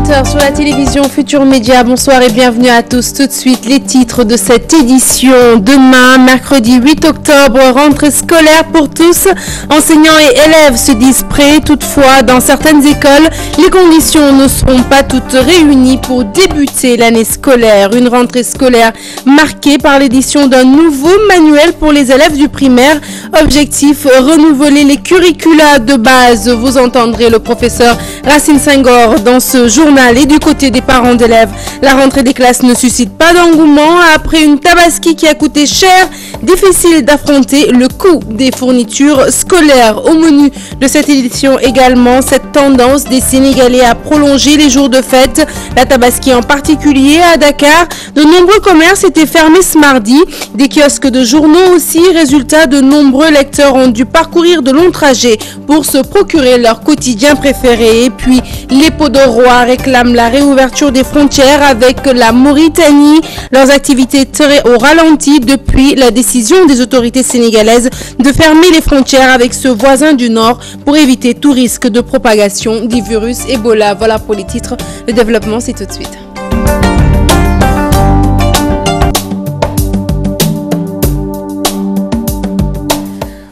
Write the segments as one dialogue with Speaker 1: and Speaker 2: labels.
Speaker 1: 20h sur la télévision Futur Média. Bonsoir et bienvenue à tous. Tout de suite, les titres de cette édition. Demain, mercredi 8 octobre, rentrée scolaire pour tous. Enseignants et élèves se disent prêts. Toutefois, dans certaines écoles, les conditions ne seront pas toutes réunies pour débuter l'année scolaire. Une rentrée scolaire marquée par l'édition d'un nouveau manuel pour les élèves du primaire. Objectif, renouveler les curricula de base. Vous entendrez le professeur Racine Senghor dans ce journal. Et du côté des parents d'élèves, la rentrée des classes ne suscite pas d'engouement. Après une tabaski qui a coûté cher, difficile d'affronter le coût des fournitures scolaires. Au menu de cette édition également, cette tendance des Sénégalais à prolonger les jours de fête. La tabaski en particulier à Dakar. De nombreux commerces étaient fermés ce mardi. Des kiosques de journaux aussi. Résultat, de nombreux lecteurs ont dû parcourir de longs trajets pour se procurer leur quotidien préféré. Et puis, les Pots de Roi réclament la réouverture des frontières avec la Mauritanie. Leurs activités seraient au ralenti depuis la décision des autorités sénégalaises de fermer les frontières avec ce voisin du Nord pour éviter tout risque de propagation du virus Ebola. Voilà pour les titres. Le développement, c'est tout de suite.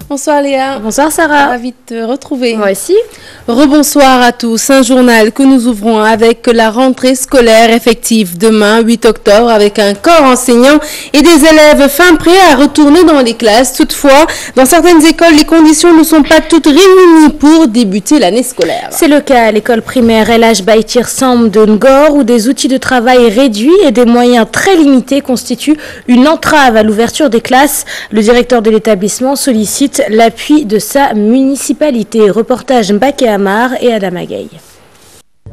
Speaker 1: Bonsoir Léa.
Speaker 2: Bonsoir Sarah.
Speaker 1: Ravi de te retrouver.
Speaker 2: Moi aussi.
Speaker 1: Rebonsoir à tous. Un journal que nous ouvrons avec la rentrée scolaire effective demain, 8 octobre, avec un corps enseignant et des élèves fin prêts à retourner dans les classes. Toutefois, dans certaines écoles, les conditions ne sont pas toutes réunies pour débuter l'année scolaire.
Speaker 2: C'est le cas à l'école primaire El Hadj Baytir Samb de Ngor, où des outils de travail réduits et des moyens très limités constituent une entrave à l'ouverture des classes. Le directeur de l'établissement sollicite l'appui de sa municipalité. Reportage Mbaké Amar et Adam Agaï.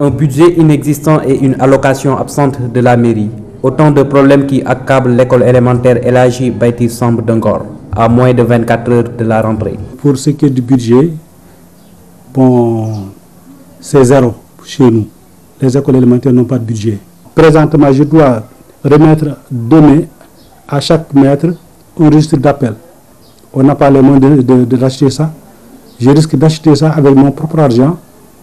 Speaker 3: Un budget inexistant et une allocation absente de la mairie. Autant de problèmes qui accablent l'école élémentaire El Hadj Baytir Samb de Ngor, à moins de 24 heures de la rentrée.
Speaker 4: Pour ce qui est du budget, bon, c'est zéro chez nous. Les écoles élémentaires n'ont pas de budget. Présentement, je dois remettre demain à chaque maître un registre d'appel. On n'a pas les moyens d'acheter ça. Je risque d'acheter ça avec mon propre argent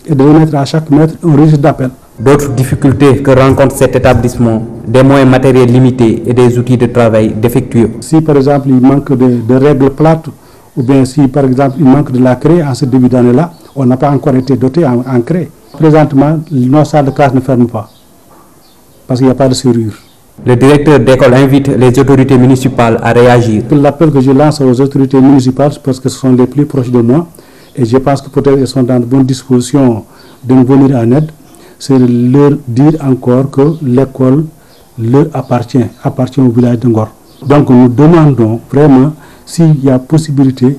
Speaker 4: et de remettre à chaque maître un registre d'appel.
Speaker 3: D'autres difficultés que rencontre cet établissement, des moyens matériels limités et des outils de travail défectueux.
Speaker 4: Si par exemple il manque de règles plates, ou bien si par exemple il manque de la craie en ce début d'année-là, on n'a pas encore été doté en craie. Présentement, nos salles de classe ne ferment pas parce qu'il n'y a pas de serrure.
Speaker 3: Le directeur d'école invite les autorités municipales à réagir.
Speaker 4: L'appel que je lance aux autorités municipales, parce que ce sont les plus proches de moi, et je pense que peut-être elles sont dans de bonnes dispositions de nous venir en aide, c'est leur dire encore que l'école leur appartient au village de Ngor. Donc nous demandons vraiment s'il y a possibilité,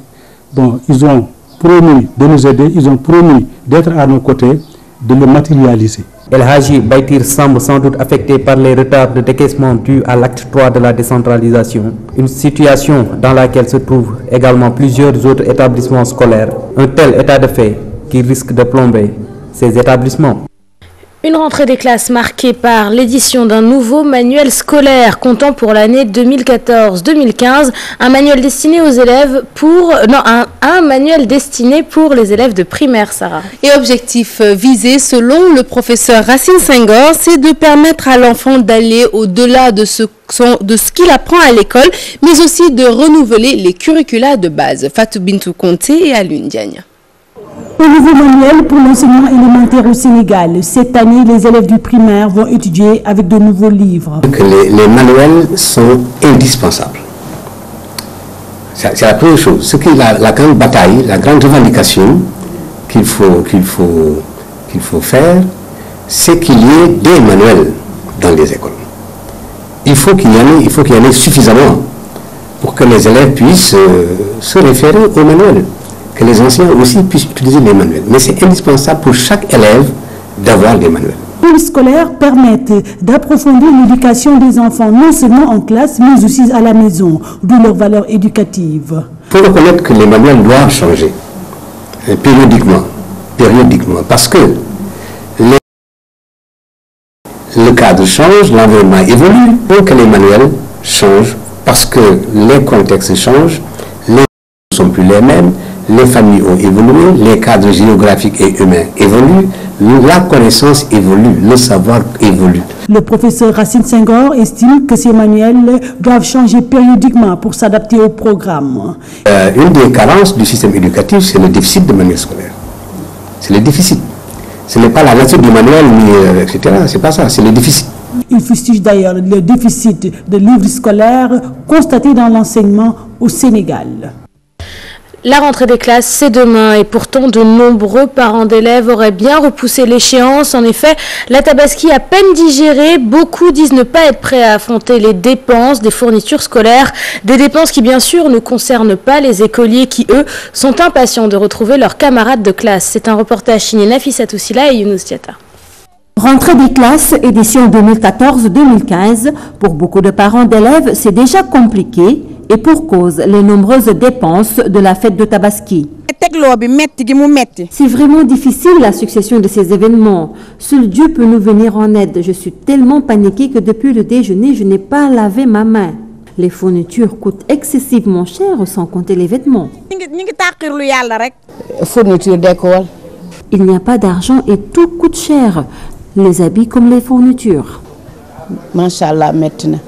Speaker 4: bon, ils ont promis de nous aider, ils ont promis d'être à nos côtés, de le matérialiser.
Speaker 3: El Hadj Baytir Samb sans doute affecté par les retards de décaissement dus à l'acte 3 de la décentralisation, une situation dans laquelle se trouvent également plusieurs autres établissements scolaires. Un tel état de fait qui risque de plomber ces établissements.
Speaker 2: Une rentrée des classes marquée par l'édition d'un nouveau manuel scolaire comptant pour l'année 2014-2015, un manuel destiné aux élèves un manuel destiné pour les élèves de primaire, Sarah.
Speaker 1: Et objectif visé, selon le professeur Racine Senghor, c'est de permettre à l'enfant d'aller au-delà de ce qu'il apprend à l'école, mais aussi de renouveler les curricula de base. Fatou Bintou Conté et Alun Diagne.
Speaker 5: Un nouveau manuel pour l'enseignement élémentaire au Sénégal. Cette année, les élèves du primaire vont étudier avec de nouveaux livres.
Speaker 6: Les manuels sont indispensables. C'est la première chose. Ce qui est la grande bataille, la grande revendication qu'il faut faire, c'est qu'il y ait des manuels dans les écoles. Il faut qu'il y en ait suffisamment pour que les élèves puissent se référer aux manuels. Que les enseignants aussi puissent utiliser les manuels. Mais c'est indispensable pour chaque élève d'avoir des manuels.
Speaker 5: Les scolaires permettent d'approfondir l'éducation des enfants, non seulement en classe, mais aussi à la maison, d'où leur valeur éducative.
Speaker 6: Il faut reconnaître que les manuels doivent changer périodiquement, parce que le cadre change, l'environnement évolue, donc les manuels changent, parce que les contextes changent, les ne sont plus les mêmes, les familles ont évolué, les cadres géographiques et humains évoluent, la connaissance évolue, le savoir évolue.
Speaker 5: Le professeur Racine Senghor estime que ces manuels doivent changer périodiquement pour s'adapter au programme.
Speaker 6: Une des carences du système éducatif, c'est le déficit de manuels scolaires. C'est le déficit. Ce n'est pas la nature du manuel, etc. C'est pas ça, c'est le déficit.
Speaker 5: Il fustige d'ailleurs le déficit de livres scolaires constaté dans l'enseignement au Sénégal.
Speaker 2: La rentrée des classes, c'est demain et pourtant de nombreux parents d'élèves auraient bien repoussé l'échéance. En effet, la Tabaski à peine digérée, beaucoup disent ne pas être prêts à affronter les dépenses des fournitures scolaires. Des dépenses qui bien sûr ne concernent pas les écoliers qui, eux, sont impatients de retrouver leurs camarades de classe. C'est un reportage signé Nafissatou Silla et Younous Diatta.
Speaker 7: Rentrée des classes, édition 2014-2015, pour beaucoup de parents d'élèves, c'est déjà compliqué et pour cause, les nombreuses dépenses de la fête de Tabaski. C'est vraiment difficile la succession de ces événements. Seul Dieu peut nous venir en aide. Je suis tellement paniquée que depuis le déjeuner, je n'ai pas lavé ma main. Les fournitures coûtent excessivement cher sans compter les vêtements.
Speaker 8: Fourniture d'école.
Speaker 7: Il n'y a pas d'argent et tout coûte cher. Les habits comme les fournitures.
Speaker 8: Machallah maintenant.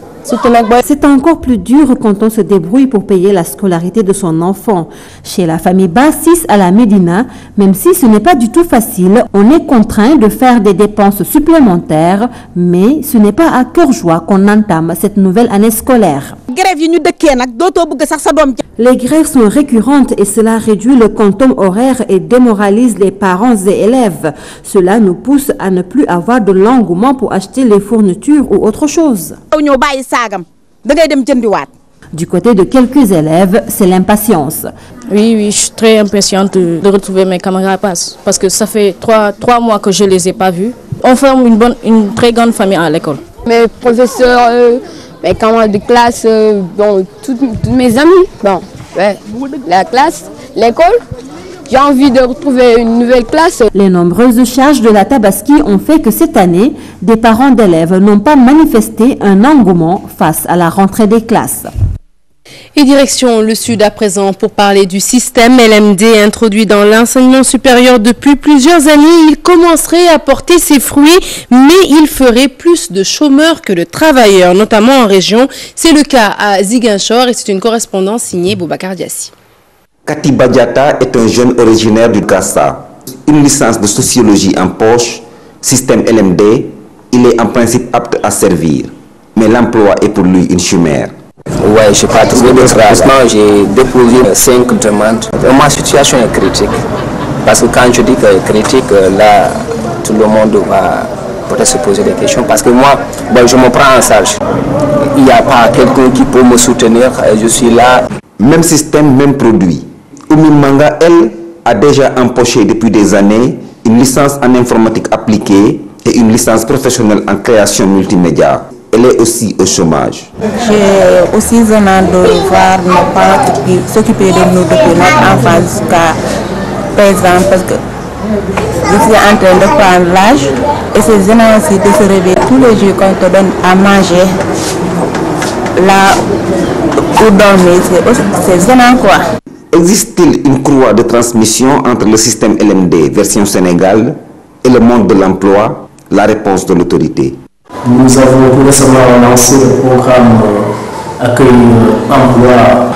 Speaker 7: C'est encore plus dur quand on se débrouille pour payer la scolarité de son enfant. Chez la famille Bassis à la Médina, même si ce n'est pas du tout facile, on est contraint de faire des dépenses supplémentaires, mais ce n'est pas à cœur joie qu'on entame cette nouvelle année scolaire. Les grèves sont récurrentes et cela réduit le quantum horaire et démoralise les parents et élèves. Cela nous pousse à ne plus avoir de l'engouement pour acheter les fournitures ou autre chose. Du côté de quelques élèves, c'est l'impatience.
Speaker 9: Oui, je suis très impatiente de retrouver mes camarades parce que ça fait trois mois que je ne les ai pas vus. On forme une très grande famille à l'école.
Speaker 10: Mes professeurs, mes camarades de classe, tous mes amis, la classe, l'école. J'ai envie de retrouver une nouvelle classe.
Speaker 7: Les nombreuses charges de la Tabaski ont fait que cette année, des parents d'élèves n'ont pas manifesté un engouement face à la rentrée des classes.
Speaker 1: Et direction le sud à présent pour parler du système LMD introduit dans l'enseignement supérieur depuis plusieurs années. Il commencerait à porter ses fruits, mais il ferait plus de chômeurs que de travailleurs, notamment en région. C'est le cas à Ziguinchor et c'est une correspondance signée Boubacar Diassi.
Speaker 11: Katiba Diatta est un jeune originaire du Gassa. Une licence de sociologie en poche, système LMD, il est en principe apte à servir. Mais l'emploi est pour lui une chimère.
Speaker 12: Oui, je n'ai pas trouvé de travail. J'ai déposé 5 demandes. Ma situation est critique. Parce que quand je dis que critique, là, tout le monde va peut-être se poser des questions. Parce que moi, je me prends en charge. Il n'y a pas quelqu'un qui peut me soutenir. Je suis là.
Speaker 11: Même système, même produit. Oumi Manga, elle, a déjà empoché depuis des années une licence en informatique appliquée et une licence professionnelle en création multimédia. Elle est aussi au chômage.
Speaker 13: J'ai aussi besoin de voir nos parents s'occuper de nous depuis notre enfance jusqu'à présent parce que je suis en train de prendre l'âge et c'est gênant aussi de se réveiller tous les jours quand on te donne à manger là où dormir. C'est gênant quoi.
Speaker 11: Existe-t-il une courroie de transmission entre le système LMD version Sénégal et le monde de l'emploi? La réponse de l'autorité.
Speaker 14: Nous avons tout récemment lancé le programme Accueil Emploi.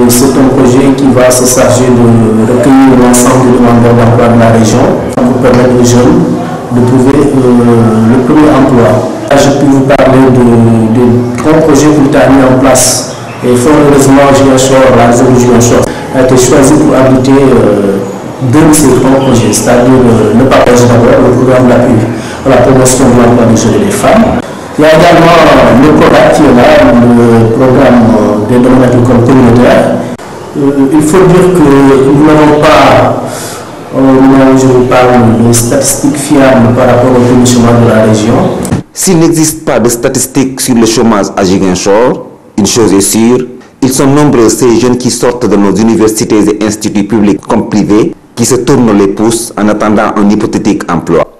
Speaker 14: C'est un projet qui va se charger de recueillir l'ensemble des demandeurs d'emploi de la région pour permettre aux jeunes de trouver le premier emploi. Je peux vous parler de 3 projets qui ont été mis en place. Et fort heureusement, la région de Ziguinchor a été choisie pour abriter 2 de ces 3 projets, c'est-à-dire le partage d'abord, le programme d'appui à la promotion de l'emploi des jeunes et des femmes. Il y a également le PRODAC qui est là, le programme des domaines agricoles communautaires. Il faut dire que nous n'avons pas, au moment où je vous parle, de statistiques fiables par rapport au taux de chômage de la région.
Speaker 11: S'il n'existe pas de statistiques sur le chômage à Ziguinchor, une chose est sûre, ils sont nombreux ces jeunes qui sortent de nos universités et instituts publics comme privés, qui se tournent les pouces en attendant un hypothétique emploi.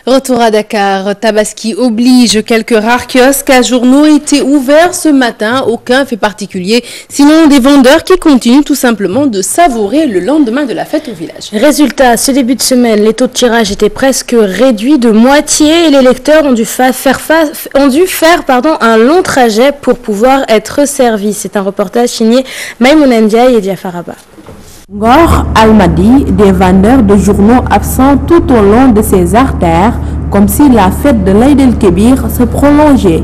Speaker 1: Retour à Dakar, Tabaski oblige, quelques rares kiosques à journaux étaient ouverts ce matin, aucun fait particulier, sinon des vendeurs qui continuent tout simplement de savourer le lendemain de la fête au village.
Speaker 2: Résultat, ce début de semaine, les taux de tirage étaient presque réduits de moitié et les lecteurs ont dû faire un long trajet pour pouvoir être servis. C'est un reportage signé Maïmouna Ndiaye et Diafaraba.
Speaker 15: Ngor, Almadi, des vendeurs de journaux absents tout au long de ces artères, comme si la fête de l'Aïd el-Kébir se prolongeait.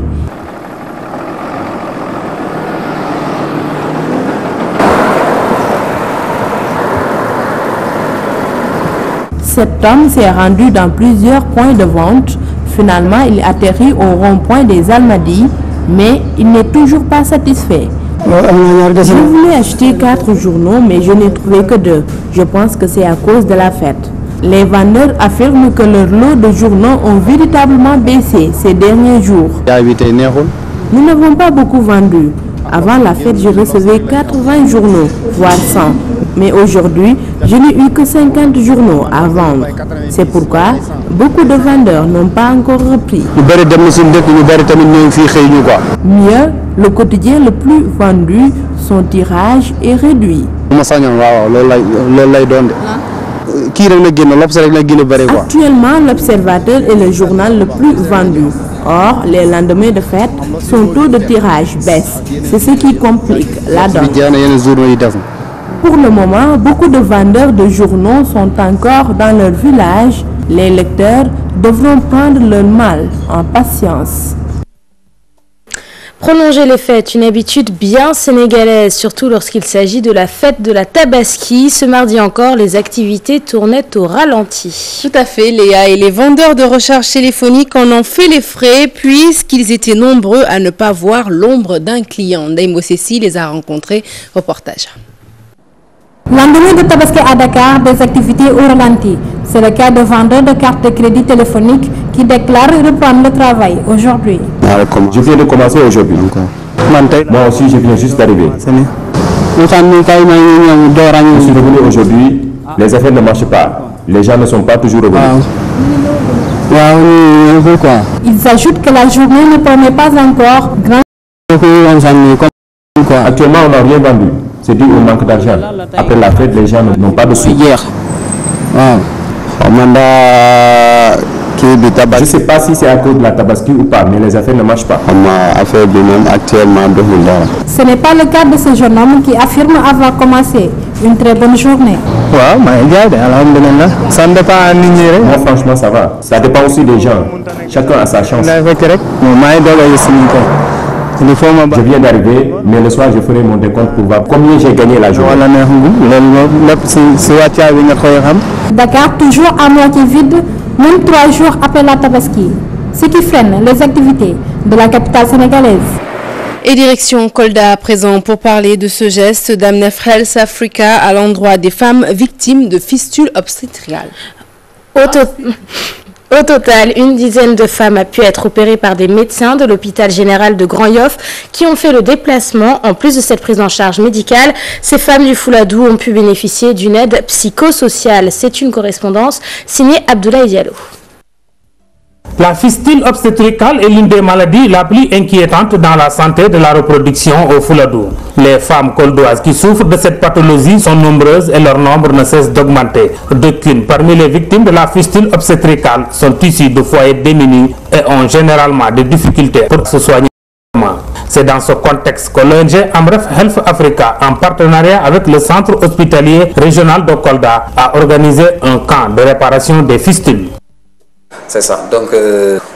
Speaker 15: Cet homme s'est rendu dans plusieurs points de vente. Finalement, il atterrit au rond-point des Almadies, mais il n'est toujours pas satisfait. Je voulais acheter 4 journaux, mais je n'ai trouvé que 2. Je pense que c'est à cause de la fête. Les vendeurs affirment que leur lot de journaux ont véritablement baissé ces derniers jours. Nous n'avons pas beaucoup vendu. Avant la fête, je recevais 80 journaux, voire 100. Mais aujourd'hui, je n'ai eu que 50 journaux à vendre. C'est pourquoi beaucoup de vendeurs n'ont pas encore repris. Mieux, le quotidien le plus vendu, son tirage est réduit. Actuellement, l'Observateur est le journal le plus vendu. Or, les lendemains de fête, son taux de tirage baisse. C'est ce qui complique la donne. Pour le moment, beaucoup de vendeurs de journaux sont encore dans leur village. Les lecteurs devront prendre leur mal en patience.
Speaker 2: Prolonger les fêtes, une habitude bien sénégalaise, surtout lorsqu'il s'agit de la fête de la Tabaski. Ce mardi encore, les activités tournaient au ralenti.
Speaker 1: Tout à fait, Léa, et les vendeurs de recharge téléphonique en ont fait les frais puisqu'ils étaient nombreux à ne pas voir l'ombre d'un client. Daïmo Cécile les a rencontrés. Reportage.
Speaker 16: Lendemain de Tabaski à Dakar, des activités au ralenti. C'est le cas de vendeurs de cartes de crédit téléphonique qui déclarent reprendre le travail aujourd'hui.
Speaker 17: Je viens de commencer aujourd'hui. Moi aussi, je viens juste d'arriver. Je suis revenu aujourd'hui, les affaires ne marchent pas. Les gens ne sont pas toujours revenus.
Speaker 16: Ils ajoutent que la journée ne promet pas encore grand.
Speaker 17: Actuellement, on n'a rien vendu. C'est dû au manque d'argent. Après la fête, les gens n'ont pas de sous. Je ne sais pas si c'est à cause de la Tabaski ou pas, mais les affaires ne marchent pas.
Speaker 16: Ce n'est pas le cas de ce jeune homme qui affirme avoir commencé une très bonne journée.
Speaker 17: Moi, franchement, ça va. Ça dépend aussi des gens. Chacun a sa chance. Je viens d'arriver, mais le soir je ferai mon décompte pour voir combien j'ai gagné la journée.
Speaker 16: Dakar toujours à moitié vide, même 3 jours après la Tabaski. Ce qui freine les activités de la capitale sénégalaise.
Speaker 1: Et direction Kolda à présent pour parler de ce geste d'Amnesty Health Africa à l'endroit des femmes victimes de fistules obstétricales.
Speaker 2: Au total, une dizaine de femmes a pu être opérées par des médecins de l'hôpital général de Grand Yoff qui ont fait le déplacement. En plus de cette prise en charge médicale, ces femmes du Fouladou ont pu bénéficier d'une aide psychosociale. C'est une correspondance signée Abdoulaye Diallo.
Speaker 18: La fistule obstétricale est l'une des maladies la plus inquiétante dans la santé de la reproduction au Fouladou. Les femmes coldoises qui souffrent de cette pathologie sont nombreuses et leur nombre ne cesse d'augmenter. D'aucunes parmi les victimes de la fistule obstétricale sont issues de foyers démunis et ont généralement des difficultés pour se soigner. C'est dans ce contexte que l'ONG Amref Health Africa, en partenariat avec le centre hospitalier régional de Kolda, a organisé un camp de réparation des fistules.
Speaker 19: C'est ça. Donc,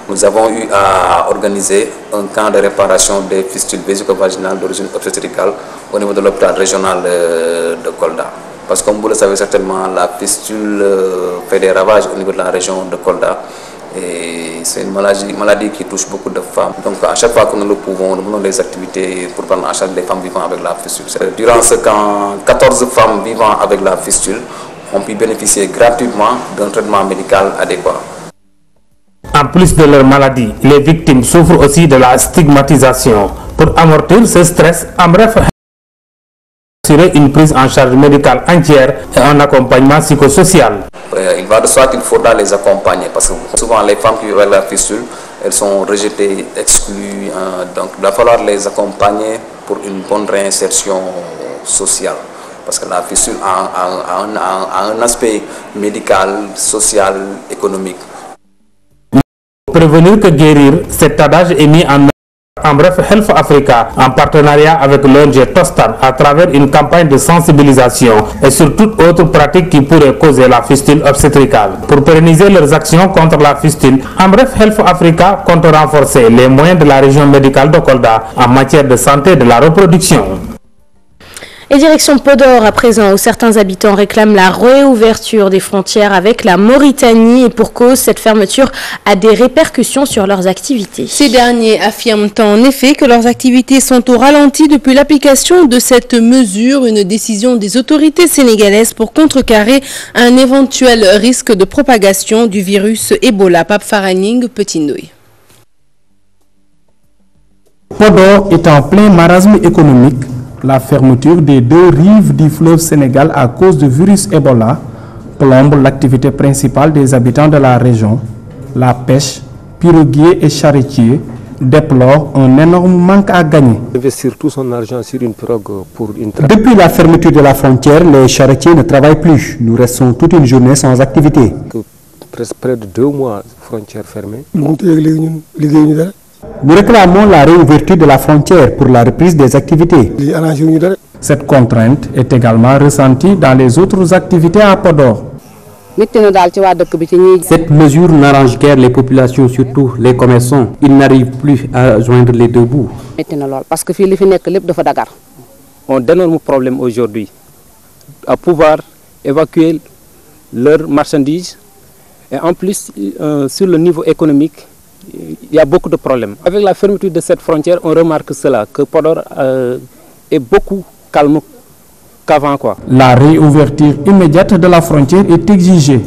Speaker 19: nous avons eu à organiser un camp de réparation des fistules vésico-vaginales d'origine obstétricale au niveau de l'hôpital régional de Kolda. Parce que comme vous le savez certainement, la fistule fait des ravages au niveau de la région de Kolda. Et c'est une maladie qui touche beaucoup de femmes. Donc, à chaque fois que nous le pouvons, nous menons des activités pour prendre en charge les femmes vivant avec la fistule. Durant ce camp, 14 femmes vivant avec la fistule ont pu bénéficier gratuitement d'un traitement médical adéquat.
Speaker 18: En plus de leur maladie, les victimes souffrent aussi de la stigmatisation. Pour amortir ce stress, Amref assurer une prise en charge médicale entière et un accompagnement psychosocial.
Speaker 19: Il va de soi qu'il faudra les accompagner parce que souvent les femmes qui vivent avec la fistule, elles sont rejetées, exclues, donc il va falloir les accompagner pour une bonne réinsertion sociale. Parce que la fistule a un aspect médical, social, économique.
Speaker 18: Prévenir que guérir, cet adage est mis en œuvre en bref Health Africa en partenariat avec l'ONG Tostan à travers une campagne de sensibilisation et sur toute autre pratique qui pourrait causer la fistule obstétricale. Pour pérenniser leurs actions contre la fistule, en bref Health Africa compte renforcer les moyens de la région médicale de Kolda en matière de santé de la reproduction.
Speaker 2: Et direction Podor à présent, où certains habitants réclament la réouverture des frontières avec la Mauritanie et pour cause, cette fermeture a des répercussions sur leurs activités.
Speaker 1: Ces derniers affirment en effet que leurs activités sont au ralenti depuis l'application de cette mesure, une décision des autorités sénégalaises pour contrecarrer un éventuel risque de propagation du virus Ebola. Pape Faraning, Petit Ndoye.
Speaker 20: Podor est en plein marasme économique. La fermeture des deux rives du fleuve Sénégal à cause du virus Ebola plombe l'activité principale des habitants de la région. La pêche, piroguiers et charretiers déplorent un énorme manque à gagner.
Speaker 21: Investir tout son argent sur une pirogue pour une...
Speaker 20: Depuis la fermeture de la frontière, les charretiers ne travaillent plus. Nous restons toute une journée sans activité.
Speaker 21: Presque près de 2 mois, frontière fermée.
Speaker 20: Nous réclamons la réouverture de la frontière pour la reprise des activités. Cette contrainte est également ressentie dans les autres activités à Podor.
Speaker 3: Cette mesure n'arrange guère les populations, surtout les commerçants. Ils n'arrivent plus à joindre les deux bouts.
Speaker 21: On a d'énormes problèmes aujourd'hui à pouvoir évacuer leurs marchandises et en plus sur le niveau économique, il y a beaucoup de problèmes. Avec la fermeture de cette frontière, on remarque cela, que Podor est beaucoup calme qu'avant.
Speaker 20: La réouverture immédiate de la frontière est exigée.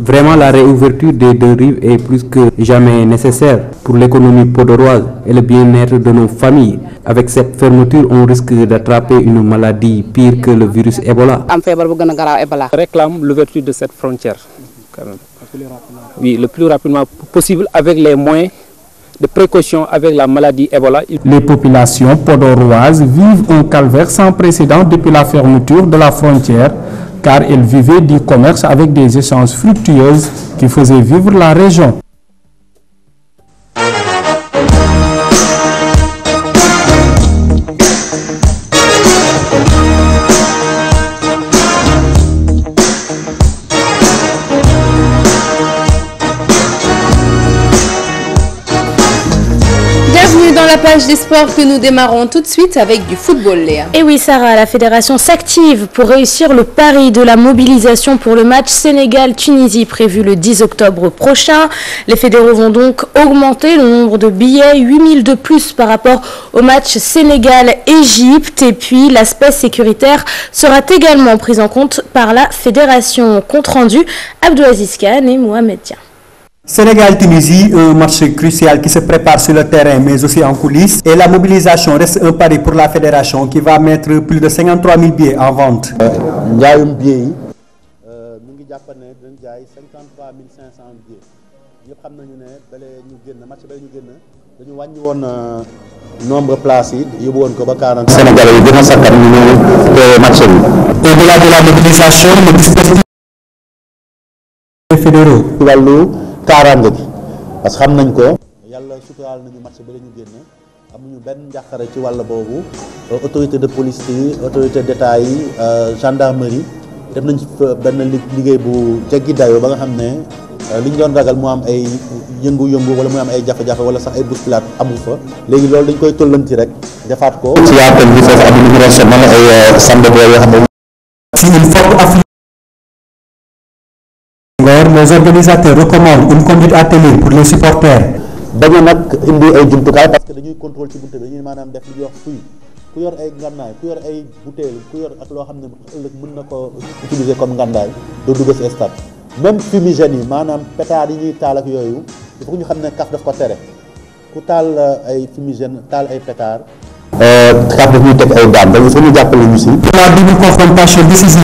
Speaker 3: Vraiment, la réouverture des deux rives est plus que jamais nécessaire pour l'économie podoroise et le bien-être de nos familles. Avec cette fermeture, on risque d'attraper une maladie pire que le virus Ebola.
Speaker 21: On réclame l'ouverture de cette frontière. Oui, le plus rapidement possible avec les moyens de précaution avec la maladie Ebola.
Speaker 20: Les populations podoroises vivent un calvaire sans précédent depuis la fermeture de la frontière, car elles vivaient du commerce avec des échanges fructueux qui faisaient vivre la région.
Speaker 1: Dans la page des sports que nous démarrons tout de suite avec du football, Léa.
Speaker 2: Et oui Sarah, la fédération s'active pour réussir le pari de la mobilisation pour le match Sénégal-Tunisie prévu le 10 octobre prochain. Les fédéraux vont donc augmenter le nombre de billets, 8000 de plus par rapport au match Sénégal-Égypte. Et puis l'aspect sécuritaire sera également pris en compte par la fédération. Compte rendu, Abdouaziz Khan et Mohamed Dian.
Speaker 22: Sénégal-Tunisie, un match crucial qui se prépare sur le terrain mais aussi en coulisses. Et la mobilisation reste un pari pour la fédération qui va mettre plus de 53 000 billets en vente. Au-delà de la mobilisation, le dispositif fédéraux.
Speaker 23: kaaraange gi parce que xam nañ ko yàlla suturaal nañu match ba la ñu génn amuñu benn njàqare ci wàll boobu autorité de police yi autorité d'état yi gendarmerie def nañ ci benn liggéey bu jéggi dayoo ba nga xam ne li ñu doon ragal mu am ay yëngu-yëngu wala mu am ay jafe-jafe wala sax ay bousculade amu fa léegi loolu dañ koy tollanti rek defaat ko.
Speaker 22: ci yaatal bi foofu am nañu récemment ay samedi yoo xam ne. si une forte affluence. Les organisateurs recommandent une conduite à tenir pour les supporters.
Speaker 23: bañ a nag indi ay jumtukaay parce que dañuy contrôle ci bunte bi dañuy maanaam def li ñuy wax fuy ku yor ay ngànnaay ku yor ay bouteille ku yor ak loo xam ne ëllëg mën na ko utiliser comme ngànnaay doo dugg ci stade même fumigène yi maanaam pétard yi ñuy taal ak yooyu il faut que ñu xam ne CAF daf ko tere ku taal ay fumigène taal ay pétard. CAF daf ñuy teg ay daan donc il faut ñu jàppale ñu si.
Speaker 22: La double confrontation décisive.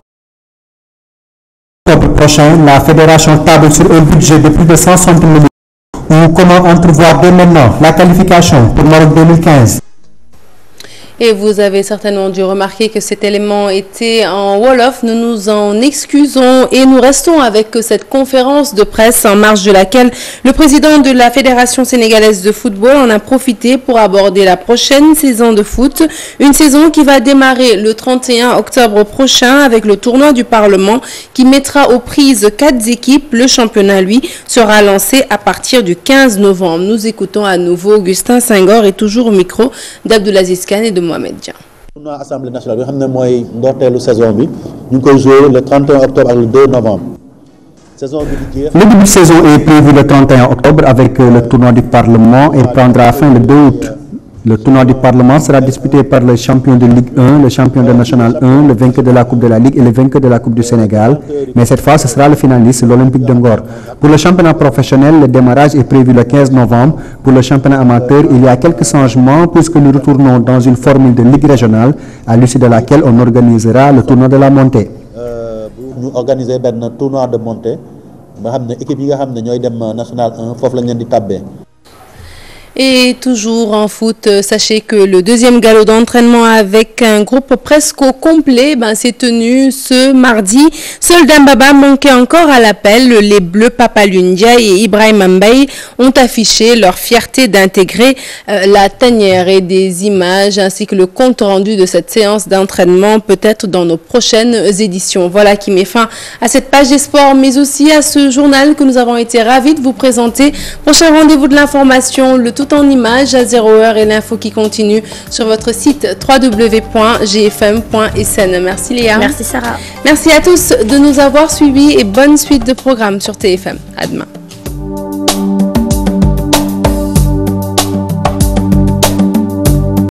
Speaker 22: Octobre prochain, la fédération table sur un budget de plus de 160 millions. Ou comment entrevoir dès maintenant la qualification pour Maroc 2015?
Speaker 1: Et vous avez certainement dû remarquer que cet élément était en Wolof. Nous nous en excusons et nous restons avec cette conférence de presse en marge de laquelle le président de la Fédération sénégalaise de football en a profité pour aborder la prochaine saison de foot. Une saison qui va démarrer le 31 octobre prochain avec le tournoi du Parlement qui mettra aux prises 4 équipes. Le championnat, lui, sera lancé à partir du 15 novembre. Nous écoutons à nouveau Augustin Senghor et toujours au micro d'Abdoulaziz Kane et de Mohamed Dia.
Speaker 23: Tournoi Assemblée nationale bi nga xam ne mooy ndorteelu saison bi ñu ngi koy jouer le 31 octobre ak le 2 novembre. Saison bi di jeex.
Speaker 22: Le début de saison est prévu le 31 octobre avec le tournoi du Parlement et prendra fin le 2 août. Le tournoi du Parlement sera disputé par le champion de Ligue 1, le champion de National 1, le vainqueur de la Coupe de la Ligue et le vainqueur de la Coupe du Sénégal. Mais cette fois, ce sera le finaliste, l'Olympique de Ngor. Pour le championnat professionnel, le démarrage est prévu le 15 novembre. Pour le championnat amateur, il y a quelques changements puisque nous retournons dans une formule de Ligue régionale à l'issue de laquelle on organisera le tournoi de la montée.
Speaker 23: Nous organisons un tournoi de montée. L'équipe qui est National 1, il faut que nous taber.
Speaker 1: Et toujours en foot, sachez que le deuxième galop d'entraînement avec un groupe presque au complet s'est tenu ce mardi. Seul Dambaba manquait encore à l'appel. Les Bleus Papa Lundia et Ibrahim Mbaye ont affiché leur fierté d'intégrer la tanière et des images ainsi que le compte rendu de cette séance d'entraînement peut-être dans nos prochaines éditions. Voilà qui met fin à cette page des sports mais aussi à ce journal que nous avons été ravis de vous présenter. Prochain rendez-vous de l'information, le tout en images à 0h et l'info qui continue sur votre site www.gfm.sn. Merci Léa.
Speaker 2: Merci Sarah.
Speaker 1: Merci à tous de nous avoir suivis et bonne suite de programmes sur TFM. À demain.